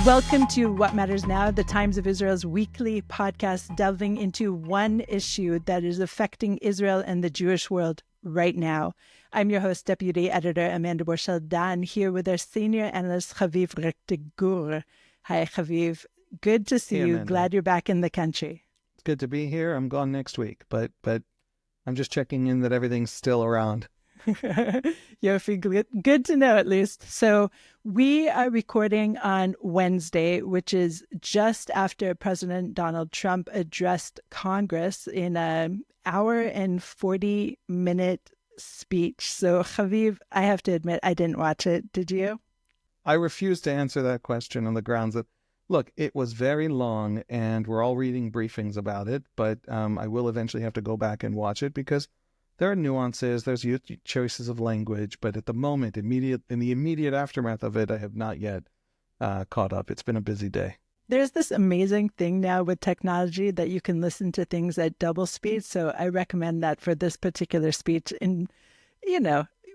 Welcome to What Matters Now, the Times of Israel's weekly podcast delving into one issue that is affecting Israel and the Jewish world right now. I'm your host, Deputy Editor Amanda Borschel-Dan, here with our senior analyst, Haviv Rettig Gur. Hi, Haviv. Good to see you. Amanda. Glad you're back in the country. It's good to be here. I'm gone next week, but I'm just checking in that everything's still around. Yofi, good to know at least. So we are recording on Wednesday, which is just after President Donald Trump addressed Congress in an hour and 40-minute speech. So Haviv, I have to admit, I didn't watch it. Did you? I refuse to answer that question on the grounds that, look, it was very long and we're all reading briefings about it, but I will eventually have to go back and watch it because there are nuances, there's choices of language, but at the moment, in the immediate aftermath of it, I have not yet caught up. It's been a busy day. There's this amazing thing now with technology that you can listen to things at double speed. So I recommend that for this particular speech. And,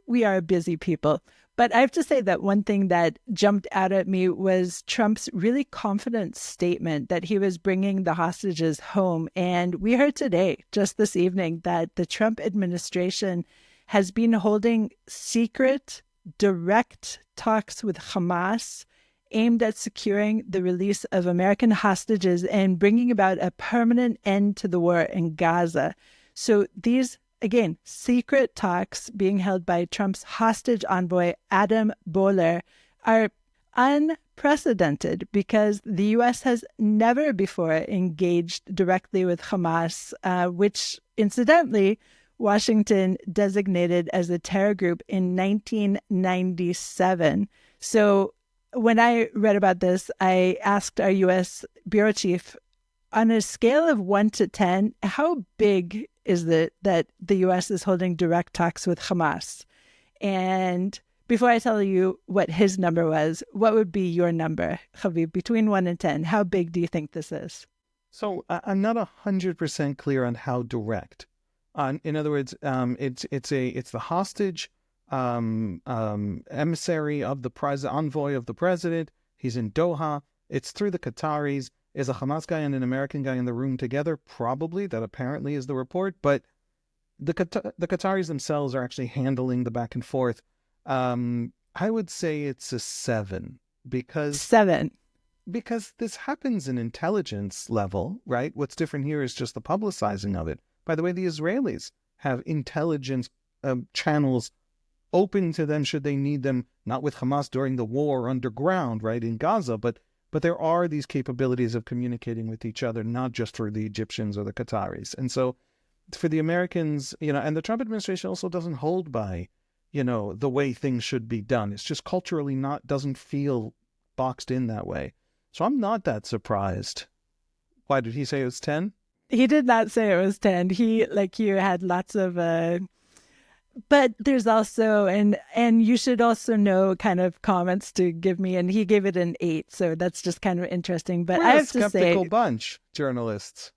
we are busy people. But I have to say that one thing that jumped out at me was Trump's really confident statement that he was bringing the hostages home. And we heard today, just this evening, that the Trump administration has been holding secret, direct talks with Hamas aimed at securing the release of American hostages and bringing about a permanent end to the war in Gaza. So these, again, secret talks being held by Trump's hostage envoy, Adam Boehler, are unprecedented because the U.S. has never before engaged directly with Hamas, which, incidentally, Washington designated as a terror group in 1997. So when I read about this, I asked our U.S. bureau chief, on a scale of 1 to 10, how big is it that the U.S. is holding direct talks with Hamas? And before I tell you what his number was, what would be your number, Haviv, between 1 and 10? How big do you think this is? So I'm not 100% clear on how direct. In other words, it's the hostage emissary of the envoy of the president. He's in Doha. It's through the Qataris. Is a Hamas guy and an American guy in the room together? Probably. That apparently is the report. But the Qataris themselves are actually handling the back and forth. I would say it's a 7 because 7. Because this happens in intelligence level, right? What's different here is just the publicizing of it. By the way, the Israelis have intelligence channels open to them should they need them, not with Hamas during the war underground, right, in Gaza, but there are these capabilities of communicating with each other, not just for the Egyptians or the Qataris. And so for the Americans, and the Trump administration also doesn't hold by, the way things should be done. It's just culturally doesn't feel boxed in that way. So I'm not that surprised. Why did he say it was 10? He did not say it was 10. He, like you, had lots of... But there's also, and you should also know kind of comments to give me, and he gave it an 8, so that's just kind of interesting. But We're I have to say, a skeptical bunch, journalists.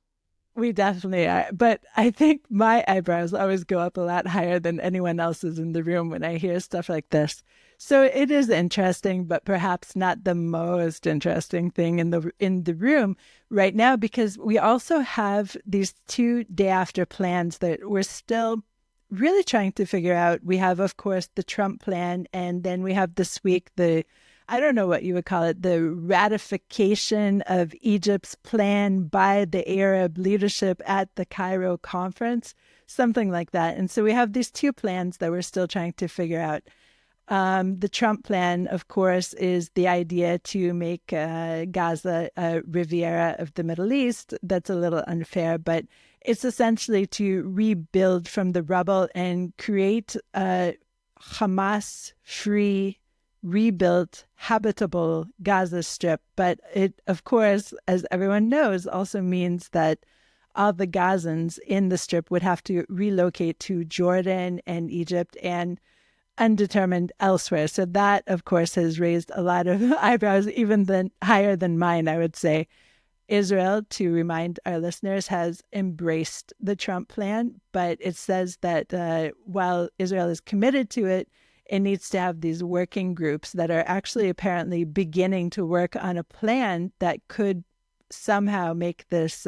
We definitely are. But I think my eyebrows always go up a lot higher than anyone else's in the room when I hear stuff like this. So it is interesting, but perhaps not the most interesting thing in the room right now, because we also have these 2 day after plans that we're still really trying to figure out. We have, of course, the Trump plan, and then we have this week I don't know what you would call it, the ratification of Egypt's plan by the Arab leadership at the Cairo conference, something like that. And so we have these 2 plans that we're still trying to figure out. The Trump plan, of course, is the idea to make Gaza a Riviera of the Middle East. That's a little unfair, but it's essentially to rebuild from the rubble and create a Hamas-free, rebuilt, habitable Gaza Strip. But it, of course, as everyone knows, also means that all the Gazans in the Strip would have to relocate to Jordan and Egypt and undetermined elsewhere. So that, of course, has raised a lot of eyebrows, even higher than mine, I would say. Israel, to remind our listeners, has embraced the Trump plan, but it says that while Israel is committed to it, it needs to have these working groups that are actually apparently beginning to work on a plan that could somehow make this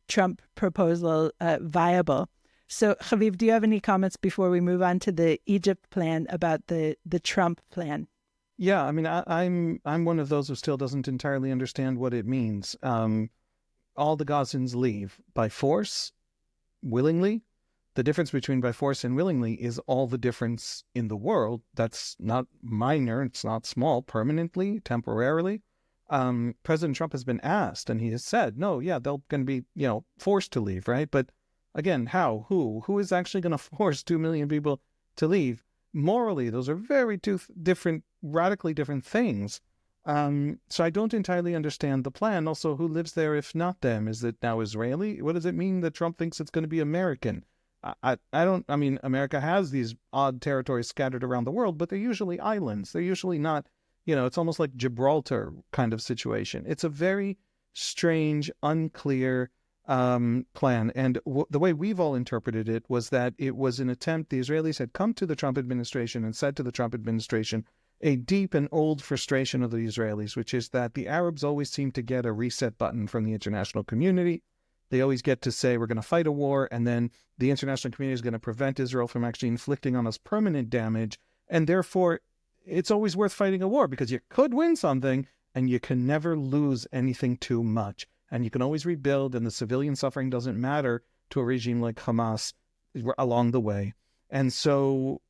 Trump proposal viable. So, Haviv, do you have any comments before we move on to the Egypt plan about the Trump plan? Yeah, I mean, I'm one of those who still doesn't entirely understand what it means. All the Gazans leave by force, willingly. The difference between by force and willingly is all the difference in the world. That's not minor. It's not small. Permanently, temporarily. President Trump has been asked, and he has said, no, yeah, they're going to be, forced to leave, right? But again, how? Who is actually going to force 2 million people to leave? Morally, those are very two different, radically different things. So I don't entirely understand the plan. Also, who lives there if not them? Is it now Israeli? What does it mean that Trump thinks it's going to be American? I mean, America has these odd territories scattered around the world, but they're usually islands. They're usually not, it's almost like Gibraltar kind of situation. It's a very strange, unclear plan. And the way we've all interpreted it was that it was an attempt, the Israelis had come to the Trump administration and said to the Trump administration, a deep and old frustration of the Israelis, which is that the Arabs always seem to get a reset button from the international community. They always get to say, we're going to fight a war, and then the international community is going to prevent Israel from actually inflicting on us permanent damage. And therefore, it's always worth fighting a war because you could win something and you can never lose anything too much. And you can always rebuild, and the civilian suffering doesn't matter to a regime like Hamas along the way. And so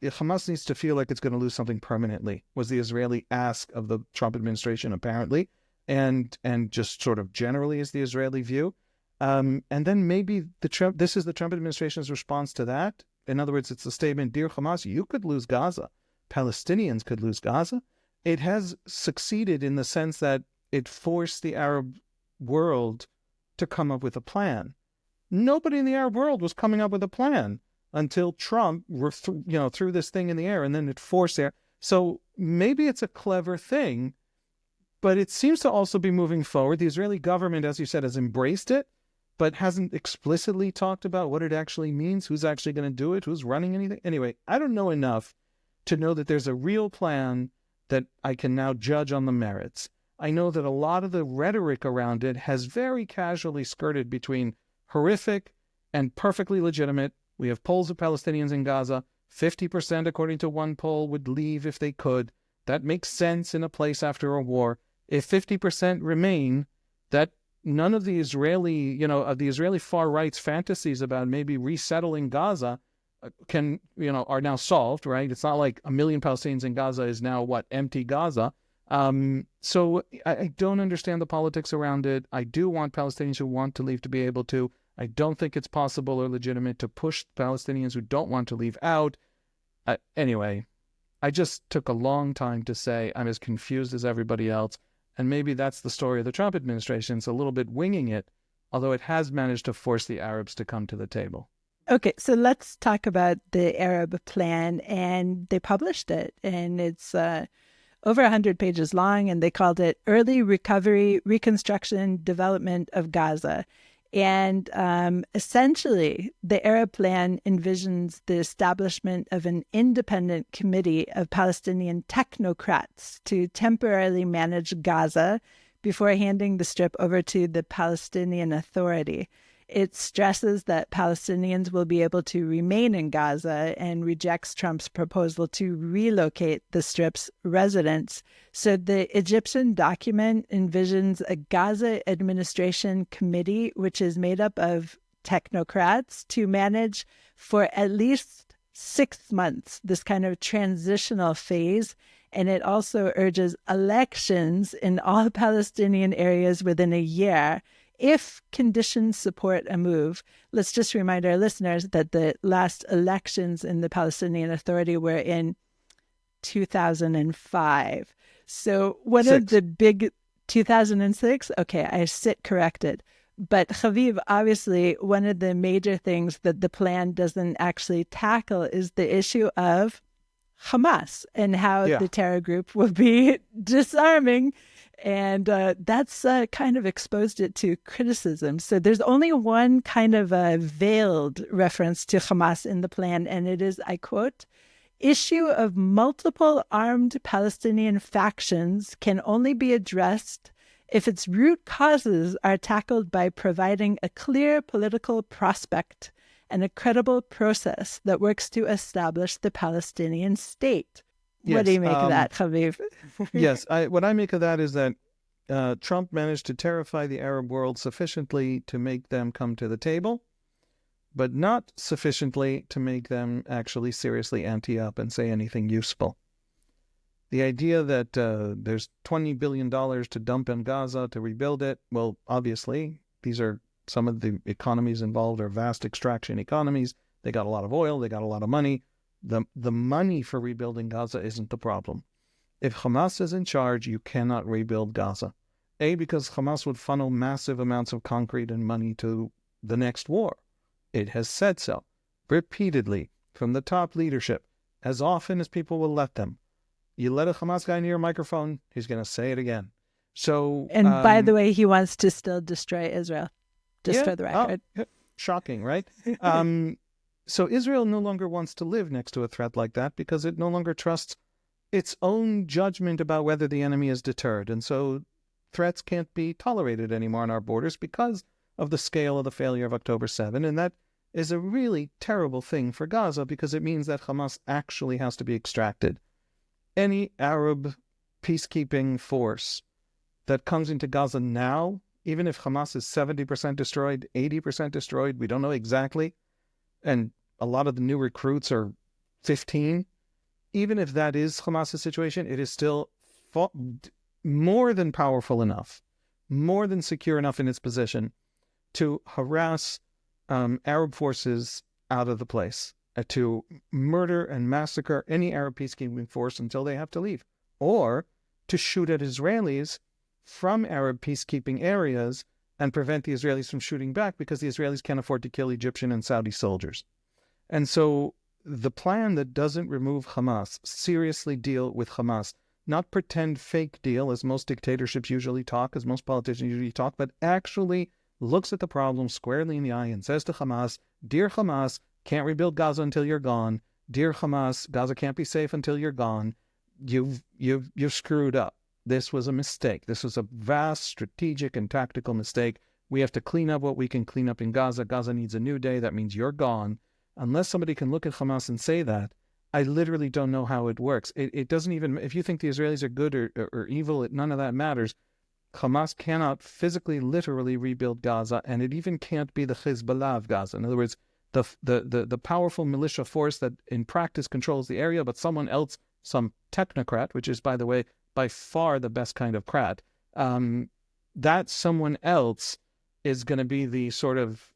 Hamas needs to feel like it's going to lose something permanently, was the Israeli ask of the Trump administration, apparently, and just sort of generally is the Israeli view. And then maybe this is the Trump administration's response to that. In other words, it's a statement, dear Hamas, you could lose Gaza. Palestinians could lose Gaza. It has succeeded in the sense that it forced the Arab world to come up with a plan. Nobody in the Arab world was coming up with a plan until Trump, threw this thing in the air, and then it forced it. So maybe it's a clever thing, but it seems to also be moving forward. The Israeli government, as you said, has embraced it, but hasn't explicitly talked about what it actually means, who's actually going to do it, who's running anything. Anyway, I don't know enough to know that there's a real plan that I can now judge on the merits. I know that a lot of the rhetoric around it has very casually skirted between horrific and perfectly legitimate. We have polls of Palestinians in Gaza. 50%, according to one poll, would leave if they could. That makes sense in a place after a war. If 50% remain, that none of the Israeli, of the Israeli far right's fantasies about maybe resettling Gaza are now solved, right? It's not like 1 million Palestinians in Gaza is now empty Gaza. So I don't understand the politics around it. I do want Palestinians who want to leave to be able to. I don't think it's possible or legitimate to push Palestinians who don't want to leave out. Anyway, I just took a long time to say I'm as confused as everybody else. And maybe that's the story of the Trump administration. It's a little bit winging it, although it has managed to force the Arabs to come to the table. Okay, so let's talk about the Arab plan. And they published it, and it's over 100 pages long, and they called it Early Recovery, Reconstruction, Development of Gaza. And essentially, the Arab plan envisions the establishment of an independent committee of Palestinian technocrats to temporarily manage Gaza before handing the Strip over to the Palestinian Authority. It stresses that Palestinians will be able to remain in Gaza and rejects Trump's proposal to relocate the Strip's residents. So the Egyptian document envisions a Gaza Administration Committee, which is made up of technocrats, to manage for at least 6 months this kind of transitional phase. And it also urges elections in all Palestinian areas within a year if conditions support a move. Let's just remind our listeners that the last elections in the Palestinian Authority were in 2005. So one of the big 2006? Okay, I sit corrected. But Haviv, obviously, one of the major things that the plan doesn't actually tackle is the issue of Hamas and how the terror group will be disarming. And that's kind of exposed it to criticism. So there's only one kind of veiled reference to Hamas in the plan, and it is, I quote, issue of multiple armed Palestinian factions can only be addressed if its root causes are tackled by providing a clear political prospect and a credible process that works to establish the Palestinian state. Yes, what do you make of that, Haviv? Yes, what I make of that is that Trump managed to terrify the Arab world sufficiently to make them come to the table, but not sufficiently to make them actually seriously ante up and say anything useful. The idea that there's $20 billion to dump in Gaza to rebuild it, well, obviously, these are some of the economies involved are vast extraction economies. They got a lot of oil. They got a lot of money. The money for rebuilding Gaza isn't the problem. If Hamas is in charge, you cannot rebuild Gaza. A, because Hamas would funnel massive amounts of concrete and money to the next war. It has said so repeatedly from the top leadership, as often as people will let them. You let a Hamas guy near a microphone, he's going to say it again. So, and by the way, he wants to still destroy Israel, just for the record. Shocking, right? So Israel no longer wants to live next to a threat like that because it no longer trusts its own judgment about whether the enemy is deterred. And so threats can't be tolerated anymore on our borders because of the scale of the failure of October 7. And that is a really terrible thing for Gaza because it means that Hamas actually has to be extracted. Any Arab peacekeeping force that comes into Gaza now, even if Hamas is 70% destroyed, 80% destroyed, we don't know exactly, and a lot of the new recruits are 15, even if that is Hamas's situation, it is still more than powerful enough, more than secure enough in its position to harass Arab forces out of the place, to murder and massacre any Arab peacekeeping force until they have to leave, or to shoot at Israelis from Arab peacekeeping areas and prevent the Israelis from shooting back because the Israelis can't afford to kill Egyptian and Saudi soldiers. And so the plan that doesn't remove Hamas, seriously deal with Hamas, not pretend fake deal as most dictatorships usually talk, as most politicians usually talk, but actually looks at the problem squarely in the eye and says to Hamas, "Dear Hamas, can't rebuild Gaza until you're gone. Dear Hamas, Gaza can't be safe until you're gone. You've screwed up. This was a mistake. This was a vast strategic and tactical mistake. We have to clean up what we can clean up in Gaza. Gaza needs a new day. That means you're gone." Unless somebody can look at Hamas and say that, I literally don't know how it works. It doesn't even, if you think the Israelis are good or evil, none of that matters. Hamas cannot physically, literally rebuild Gaza, and it even can't be the Hezbollah of Gaza. In other words, the powerful militia force that in practice controls the area, but someone else, some technocrat, which is, by the way, by far the best kind of crat, that someone else is going to be the sort of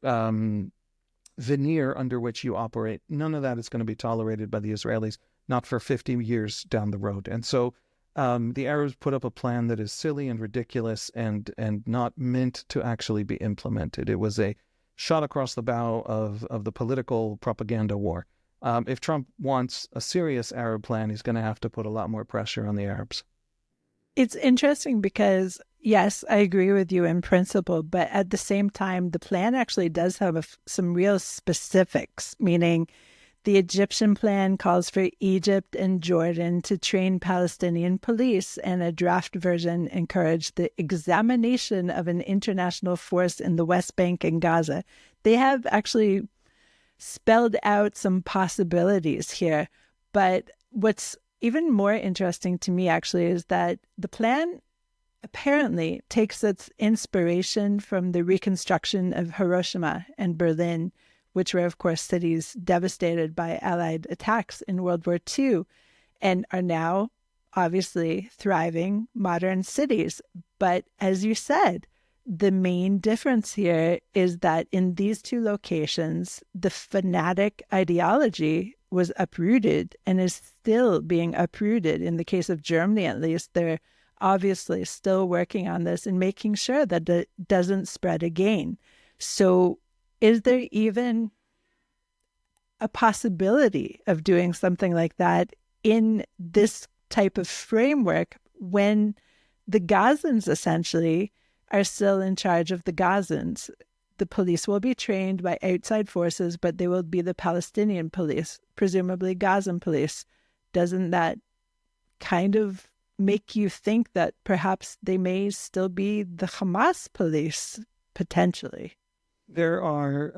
veneer under which you operate. None of that is going to be tolerated by the Israelis, not for 50 years down the road. And so the Arabs put up a plan that is silly and ridiculous and not meant to actually be implemented. It was a shot across the bow of the political propaganda war. If Trump wants a serious Arab plan, he's going to have to put a lot more pressure on the Arabs. It's interesting because, yes, I agree with you in principle, but at the same time, the plan actually does have some real specifics, meaning the Egyptian plan calls for Egypt and Jordan to train Palestinian police, and a draft version encouraged the examination of an international force in the West Bank and Gaza. They have actually spelled out some possibilities here, but what's even more interesting to me, actually, is that the plan apparently takes its inspiration from the reconstruction of Hiroshima and Berlin, which were, of course, cities devastated by Allied attacks in World War II, and are now obviously thriving modern cities. But as you said, the main difference here is that in these two locations, the fanatic ideology was uprooted and is still being uprooted. In the case of Germany, at least, they're obviously still working on this and making sure that it doesn't spread again. So is there even a possibility of doing something like that in this type of framework when the Gazans essentially are still in charge of the Gazans? The police will be trained by outside forces, but they will be the Palestinian police, presumably Gazan police. doesn't that kind of make you think that perhaps they may still be the Hamas police, potentially? There are,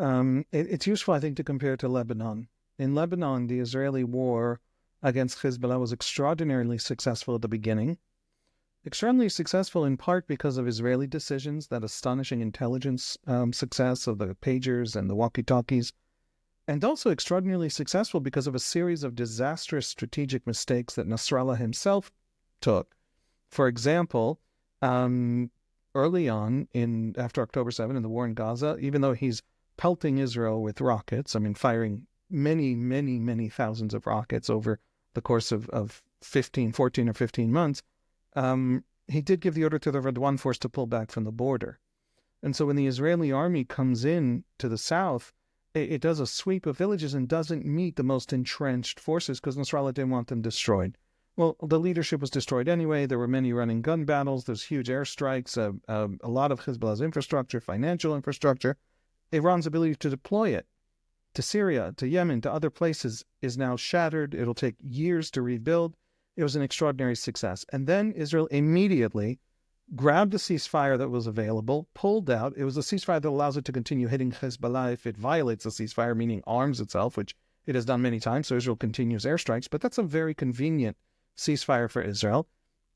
it's useful, I think, to compare to Lebanon. In Lebanon, the Israeli war against Hezbollah was extraordinarily successful at the beginning. Extremely successful in part because of Israeli decisions, that astonishing intelligence success of the pagers and the walkie-talkies, and also extraordinarily successful because of a series of disastrous strategic mistakes that Nasrallah himself took. For example, early on, after October 7 in the war in Gaza, even though he's pelting Israel with rockets, firing many, many, many thousands of rockets over the course of 14 or 15 months, he did give the order to the Radwan force to pull back from the border. And so when the Israeli army comes in to the south, it does a sweep of villages and doesn't meet the most entrenched forces because Nasrallah didn't want them destroyed. Well, the leadership was destroyed anyway. There were many running gun battles. There's huge airstrikes, a lot of Hezbollah's infrastructure, financial infrastructure. Iran's ability to deploy it to Syria, to Yemen, to other places is now shattered. It'll take years to rebuild. It was an extraordinary success. And then Israel immediately grabbed the ceasefire that was available, pulled out. It was a ceasefire that allows it to continue hitting Hezbollah if it violates the ceasefire, meaning arms itself, which it has done many times. So Israel continues airstrikes, but that's a very convenient ceasefire for Israel.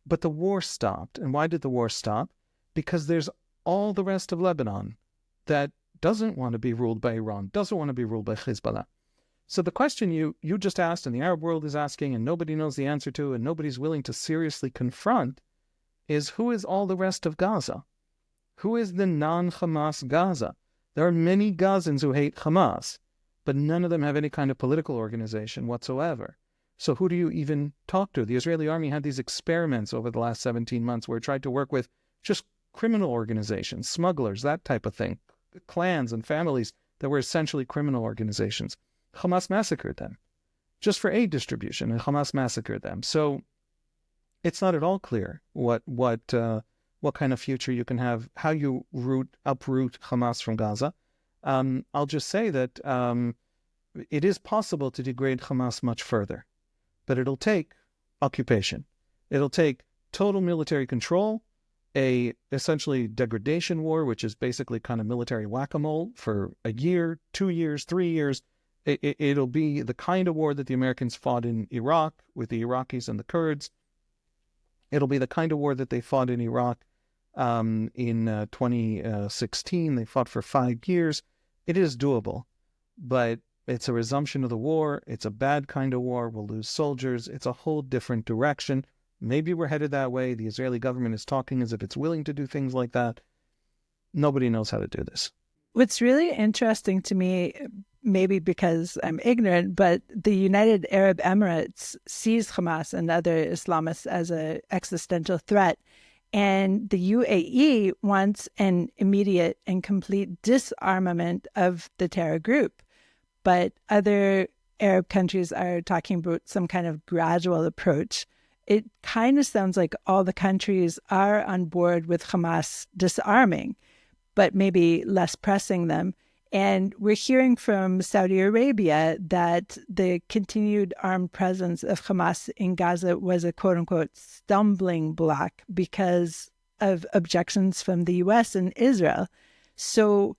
But the war stopped. And why did the war stop? Because there's all the rest of Lebanon that doesn't want to be ruled by Iran, doesn't want to be ruled by Hezbollah. So the question you just asked, and the Arab world is asking, and nobody knows the answer to, and nobody's willing to seriously confront, is who is all the rest of Gaza? Who is the non-Hamas Gaza? There are many Gazans who hate Hamas, but none of them have any kind of political organization whatsoever. So who do you even talk to? The Israeli army had these experiments over the last 17 months where it tried to work with just criminal organizations, smugglers, that type of thing, clans and families that were essentially criminal organizations. Hamas massacred them just for aid distribution, and Hamas massacred them. So it's not at all clear what kind of future you can have, how you uproot Hamas from Gaza. I'll just say that it is possible to degrade Hamas much further, but it'll take occupation. It'll take total military control, a essentially degradation war, which is basically kind of military whack-a-mole for a year, 2 years, 3 years. It'll be the kind of war that the Americans fought in Iraq with the Iraqis and the Kurds. It'll be the kind of war that they fought in Iraq in 2016. They fought for 5 years. It is doable, but it's a resumption of the war. It's a bad kind of war. We'll lose soldiers. It's a whole different direction. Maybe we're headed that way. The Israeli government is talking as if it's willing to do things like that. Nobody knows how to do this. What's really interesting to me, maybe because I'm ignorant, but the United Arab Emirates sees Hamas and other Islamists as an existential threat. And the UAE wants an immediate and complete disarmament of the terror group. But other Arab countries are talking about some kind of gradual approach. It kind of sounds like all the countries are on board with Hamas disarming, but maybe less pressing them. And we're hearing from Saudi Arabia that the continued armed presence of Hamas in Gaza was a quote-unquote stumbling block because of objections from the U.S. and Israel. So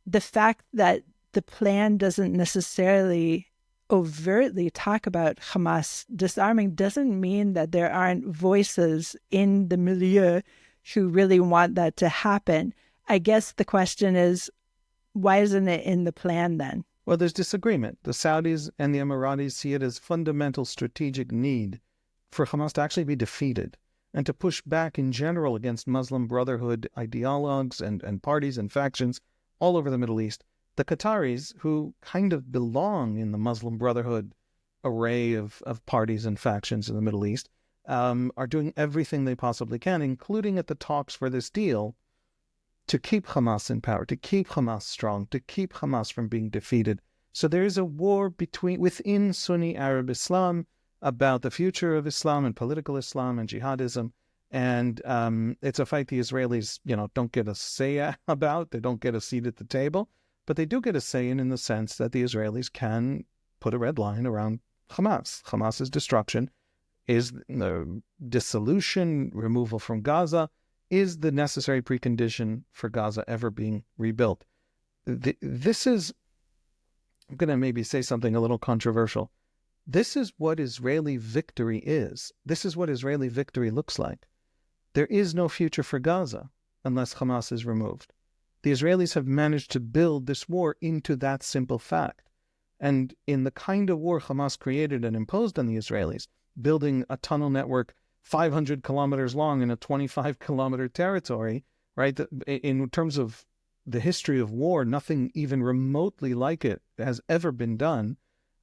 the fact that the plan doesn't necessarily overtly talk about Hamas disarming doesn't mean that there aren't voices in the milieu who really want that to happen. I guess the question is, why isn't it in the plan then? Well, there's disagreement. The Saudis and the Emiratis see it as fundamental strategic need for Hamas to actually be defeated and to push back in general against Muslim Brotherhood ideologues and parties and factions all over the Middle East. The Qataris, who kind of belong in the Muslim Brotherhood array of parties and factions in the Middle East, are doing everything they possibly can, including at the talks for this deal, to keep Hamas in power, to keep Hamas strong, to keep Hamas from being defeated. So there is a war within Sunni Arab Islam about the future of Islam and political Islam and jihadism. And it's a fight the Israelis, don't get a say about. They don't get a seat at the table. But they do get a say in the sense that the Israelis can put a red line around Hamas. Hamas's destruction is the dissolution, removal from Gaza, is the necessary precondition for Gaza ever being rebuilt. This is, I'm going to maybe say something a little controversial. This is what Israeli victory is. This is what Israeli victory looks like. There is no future for Gaza unless Hamas is removed. The Israelis have managed to build this war into that simple fact. And in the kind of war Hamas created and imposed on the Israelis, building a tunnel network 500 kilometers long in a 25-kilometer territory, right? In terms of the history of war, nothing even remotely like it has ever been done.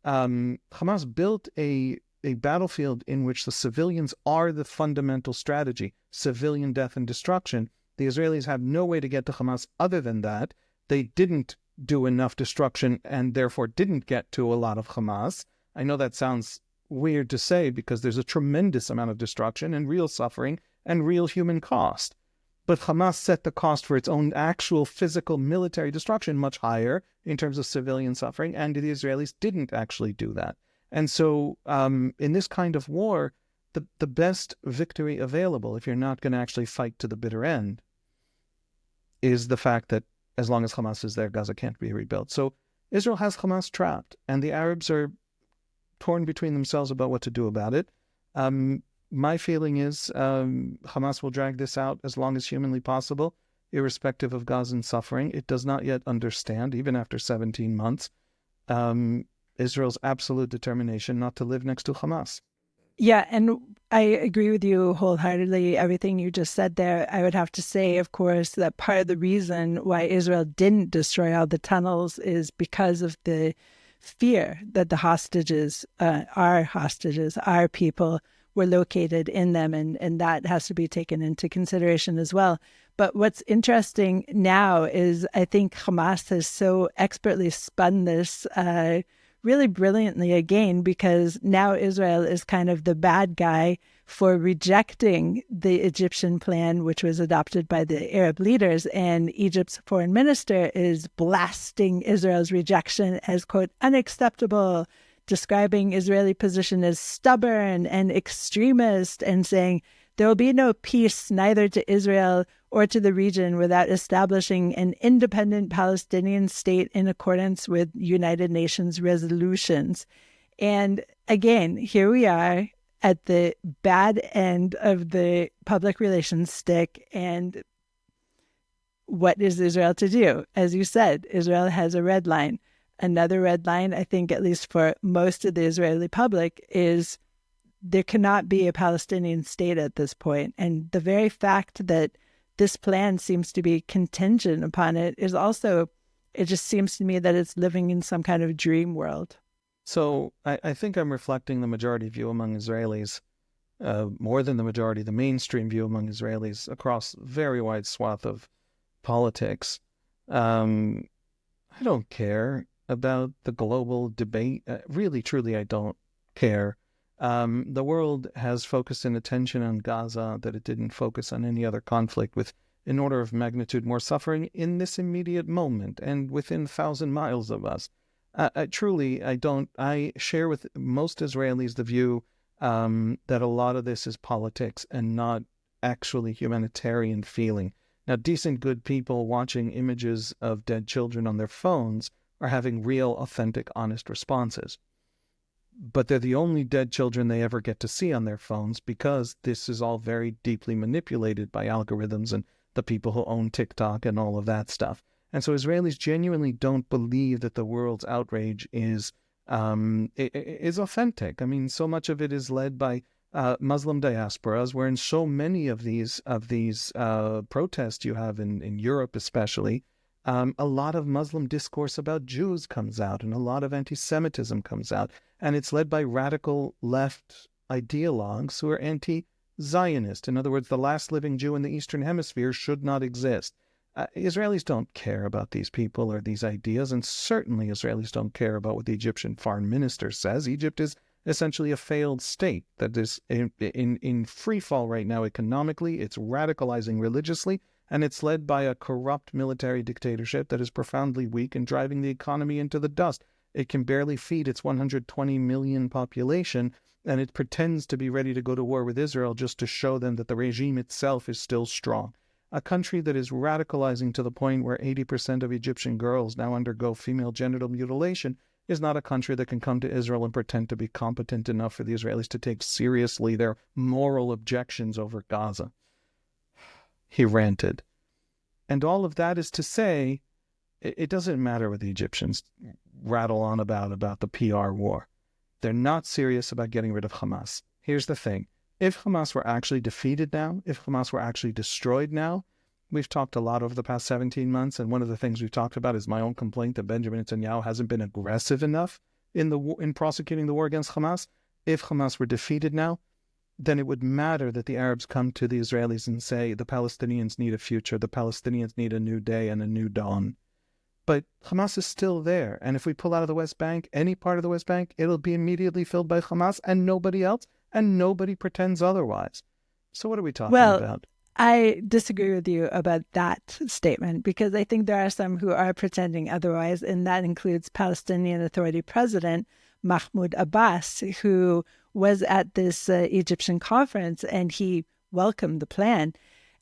Hamas built a battlefield in which the civilians are the fundamental strategy, civilian death and destruction. The Israelis have no way to get to Hamas other than that. They didn't do enough destruction and therefore didn't get to a lot of Hamas. I know that sounds weird to say because there's a tremendous amount of destruction and real suffering and real human cost. But Hamas set the cost for its own actual physical military destruction much higher in terms of civilian suffering, and the Israelis didn't actually do that. And so in this kind of war, the best victory available, if you're not going to actually fight to the bitter end, is the fact that as long as Hamas is there, Gaza can't be rebuilt. So Israel has Hamas trapped, and the Arabs are torn between themselves about what to do about it. My feeling is Hamas will drag this out as long as humanly possible, irrespective of Gazan suffering. It does not yet understand, even after 17 months, Israel's absolute determination not to live next to Hamas. Yeah, and I agree with you wholeheartedly, everything you just said there. I would have to say, of course, that part of the reason why Israel didn't destroy all the tunnels is because of the fear that the hostages, our people, were located in them, and that has to be taken into consideration as well. But what's interesting now is I think Hamas has so expertly spun this really brilliantly again, because now Israel is kind of the bad guy for rejecting the Egyptian plan, which was adopted by the Arab leaders. And Egypt's foreign minister is blasting Israel's rejection as, quote, unacceptable, describing Israeli position as stubborn and extremist, and saying there will be no peace neither to Israel or to the region without establishing an independent Palestinian state in accordance with United Nations resolutions. And again, here we are at the bad end of the public relations stick. And what is Israel to do? As you said, Israel has a red line. Another red line, I think, at least for most of the Israeli public, is there cannot be a Palestinian state at this point. And the very fact that this plan seems to be contingent upon it is also, it just seems to me that it's living in some kind of dream world. So I think I'm reflecting the majority view among Israelis, more than the majority, the mainstream view among Israelis across a very wide swath of politics. I don't care about the global debate. Really, truly, I don't care. The world has focused an attention on Gaza that it didn't focus on any other conflict with an order of magnitude more suffering in this immediate moment and within 1,000 miles of us. I share with most Israelis the view that a lot of this is politics and not actually humanitarian feeling. Now, decent, good people watching images of dead children on their phones are having real, authentic, honest responses. But they're the only dead children they ever get to see on their phones, because this is all very deeply manipulated by algorithms and the people who own TikTok and all of that stuff. And so Israelis genuinely don't believe that the world's outrage is authentic. I mean, so much of it is led by Muslim diasporas, wherein so many of these protests you have in Europe especially, a lot of Muslim discourse about Jews comes out, and a lot of anti-Semitism comes out, and it's led by radical left ideologues who are anti-Zionist. In other words, the last living Jew in the Eastern Hemisphere should not exist. Israelis don't care about these people or these ideas, and certainly Israelis don't care about what the Egyptian foreign minister says. Egypt is essentially a failed state that is in free fall right now economically. It's radicalizing religiously, and it's led by a corrupt military dictatorship that is profoundly weak and driving the economy into the dust. It can barely feed its 120 million population, and it pretends to be ready to go to war with Israel just to show them that the regime itself is still strong. A country that is radicalizing to the point where 80% of Egyptian girls now undergo female genital mutilation is not a country that can come to Israel and pretend to be competent enough for the Israelis to take seriously their moral objections over Gaza. He ranted. And all of that is to say, it doesn't matter what the Egyptians rattle on about the PR war. They're not serious about getting rid of Hamas. Here's the thing. If Hamas were actually defeated now, if Hamas were actually destroyed now, we've talked a lot over the past 17 months, and one of the things we've talked about is my own complaint that Benjamin Netanyahu hasn't been aggressive enough in prosecuting the war against Hamas. If Hamas were defeated now, then it would matter that the Arabs come to the Israelis and say the Palestinians need a future, the Palestinians need a new day and a new dawn. But Hamas is still there, and if we pull out of the West Bank, any part of the West Bank, it'll be immediately filled by Hamas and nobody else, and nobody pretends otherwise. So what are we talking about? I disagree with you about that statement, because I think there are some who are pretending otherwise, and that includes Palestinian Authority President Mahmoud Abbas, who was at this Egyptian conference, and he welcomed the plan.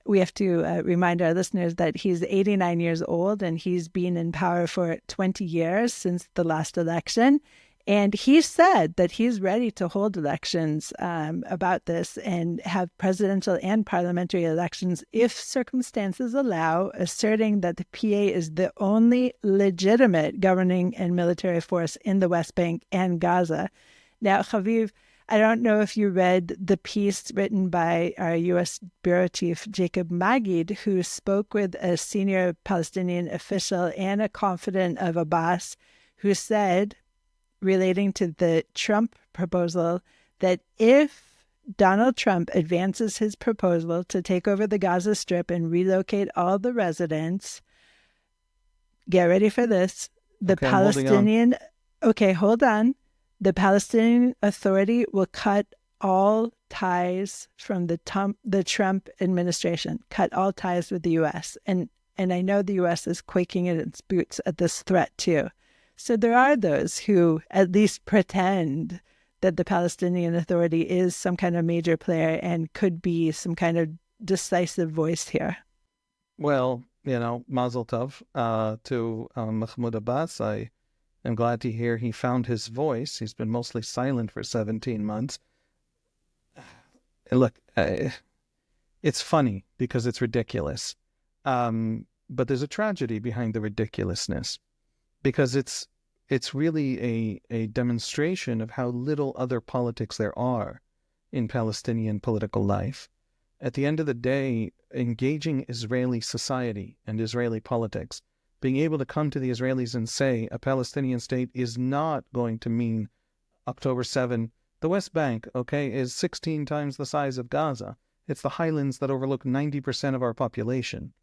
We have to remind our listeners that he's 89 years old, and he's been in power for 20 years since the last election. And he said that he's ready to hold elections about this and have presidential and parliamentary elections if circumstances allow, asserting that the PA is the only legitimate governing and military force in the West Bank and Gaza. Now, Haviv, I don't know if you read the piece written by our U.S. Bureau Chief Jacob Magid, who spoke with a senior Palestinian official and a confidant of Abbas, who said, relating to the Trump proposal, that if Donald Trump advances his proposal to take over the Gaza Strip and relocate all the residents, get ready for this, the Palestinian... Okay, hold on. The Palestinian Authority will cut all ties from the Trump administration, cut all ties with the U.S. And I know the U.S. is quaking in its boots at this threat too. So there are those who at least pretend that the Palestinian Authority is some kind of major player and could be some kind of decisive voice here. Well, Mazel Tov to Mahmoud Abbas. I am glad to hear he found his voice. He's been mostly silent for 17 months. Look, it's funny because it's ridiculous. But there's a tragedy behind the ridiculousness, because it's really a demonstration of how little other politics there are in Palestinian political life. At the end of the day, engaging Israeli society and Israeli politics, being able to come to the Israelis and say a Palestinian state is not going to mean October 7. The West Bank, is 16 times the size of Gaza. It's the highlands that overlook 90% of our population.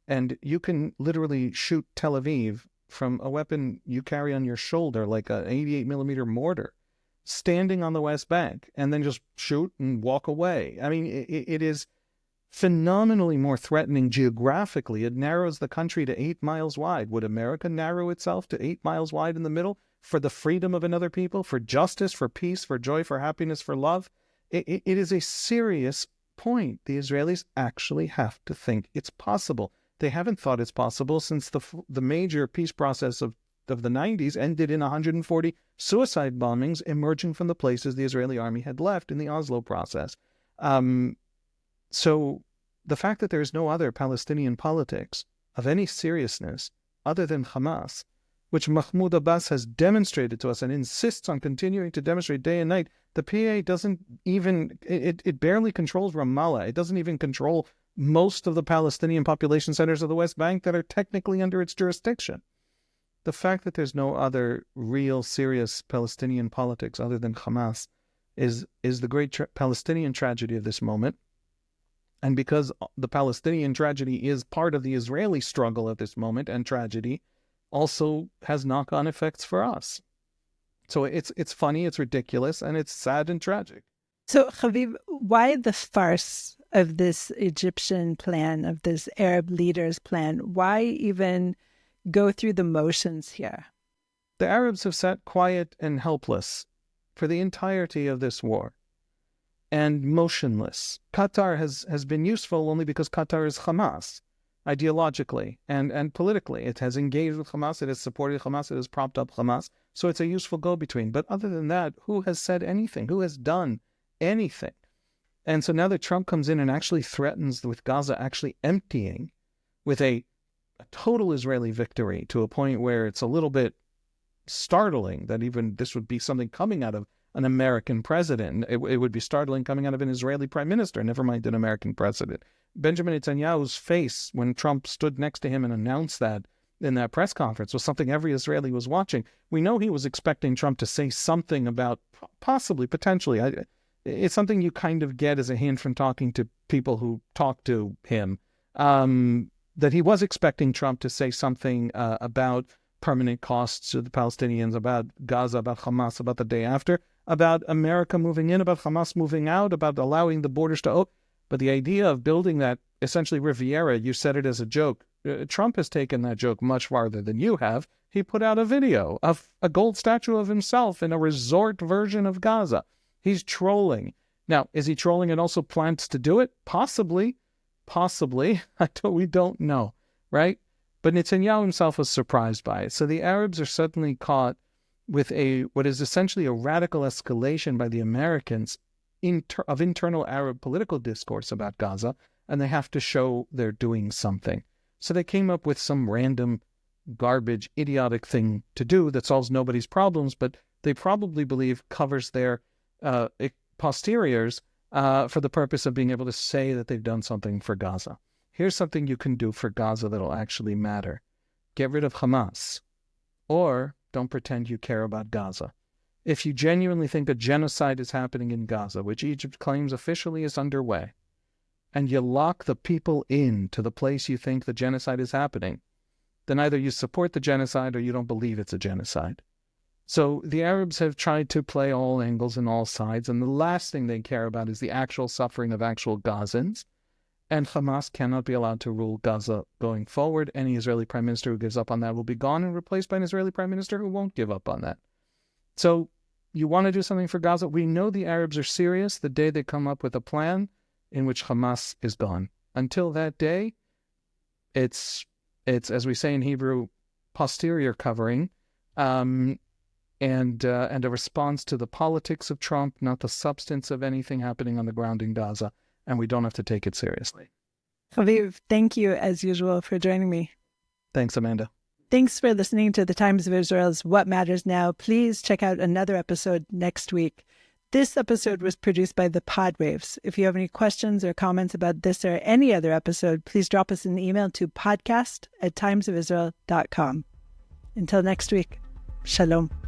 And you can literally shoot Tel Aviv from a weapon you carry on your shoulder, like an 88 millimeter mortar, standing on the West Bank, and then just shoot and walk away. I mean, it is phenomenally more threatening geographically. It narrows the country to 8 miles wide. Would America narrow itself to 8 miles wide in the middle for the freedom of another people, for justice, for peace, for joy, for happiness, for love? It is a serious point. The Israelis actually have to think it's possible. They haven't thought it's possible since the major peace process of the 90s ended in 140 suicide bombings emerging from the places the Israeli army had left in the Oslo process. So the fact that there's no other Palestinian politics of any seriousness other than Hamas, which Mahmoud Abbas has demonstrated to us and insists on continuing to demonstrate day and night, the PA doesn't even, it barely controls Ramallah. It doesn't even control most of the Palestinian population centers of the West Bank that are technically under its jurisdiction. The fact that there's no other real serious Palestinian politics other than Hamas is the great Palestinian tragedy of this moment. And because the Palestinian tragedy is part of the Israeli struggle at this moment and tragedy, also has knock-on effects for us. So it's funny, it's ridiculous, and it's sad and tragic. So, Haviv, why the farce of this Egyptian plan, of this Arab leaders' plan? Why even go through the motions here? The Arabs have sat quiet and helpless for the entirety of this war and motionless. Qatar has been useful only because Qatar is Hamas, ideologically and politically. It has engaged with Hamas, it has supported Hamas, it has propped up Hamas, so it's a useful go-between. But other than that, who has said anything? Who has done anything? And so now that Trump comes in and actually threatens with Gaza actually emptying with a total Israeli victory to a point where it's a little bit startling that even this would be something coming out of an American president. It would be startling coming out of an Israeli prime minister, never mind an American president. Benjamin Netanyahu's face when Trump stood next to him and announced that in that press conference was something every Israeli was watching. We know he was expecting Trump to say something about potentially, it's something you kind of get as a hint from talking to people who talk to him, that he was expecting Trump to say something about permanent costs to the Palestinians, about Gaza, about Hamas, about the day after, about America moving in, about Hamas moving out, about allowing the borders to open. But the idea of building that, essentially Riviera, you said it as a joke. Trump has taken that joke much farther than you have. He put out a video of a gold statue of himself in a resort version of Gaza. He's trolling. Now, is he trolling and also plans to do it? Possibly. We don't know, right? But Netanyahu himself was surprised by it. So the Arabs are suddenly caught with what is essentially a radical escalation by the Americans of internal Arab political discourse about Gaza, and they have to show they're doing something. So they came up with some random, garbage, idiotic thing to do that solves nobody's problems, but they probably believe covers their posteriors for the purpose of being able to say that they've done something for Gaza. Here's something you can do for Gaza that'll actually matter. Get rid of Hamas. Or don't pretend you care about Gaza. If you genuinely think a genocide is happening in Gaza, which Egypt claims officially is underway, and you lock the people in to the place you think the genocide is happening, then either you support the genocide or you don't believe it's a genocide. So the Arabs have tried to play all angles and all sides, and the last thing they care about is the actual suffering of actual Gazans. And Hamas cannot be allowed to rule Gaza going forward. Any Israeli prime minister who gives up on that will be gone and replaced by an Israeli prime minister who won't give up on that. So you want to do something for Gaza? We know the Arabs are serious the day they come up with a plan in which Hamas is gone. Until that day, it's as we say in Hebrew, posterior covering, and a response to the politics of Trump, not the substance of anything happening on the ground in Gaza. And we don't have to take it seriously. Haviv, thank you as usual for joining me. Thanks, Amanda. Thanks for listening to the Times of Israel's What Matters Now. Please check out another episode next week. This episode was produced by the Podwaves. If you have any questions or comments about this or any other episode, please drop us an email to podcast@timesofisrael.com. Until next week, shalom.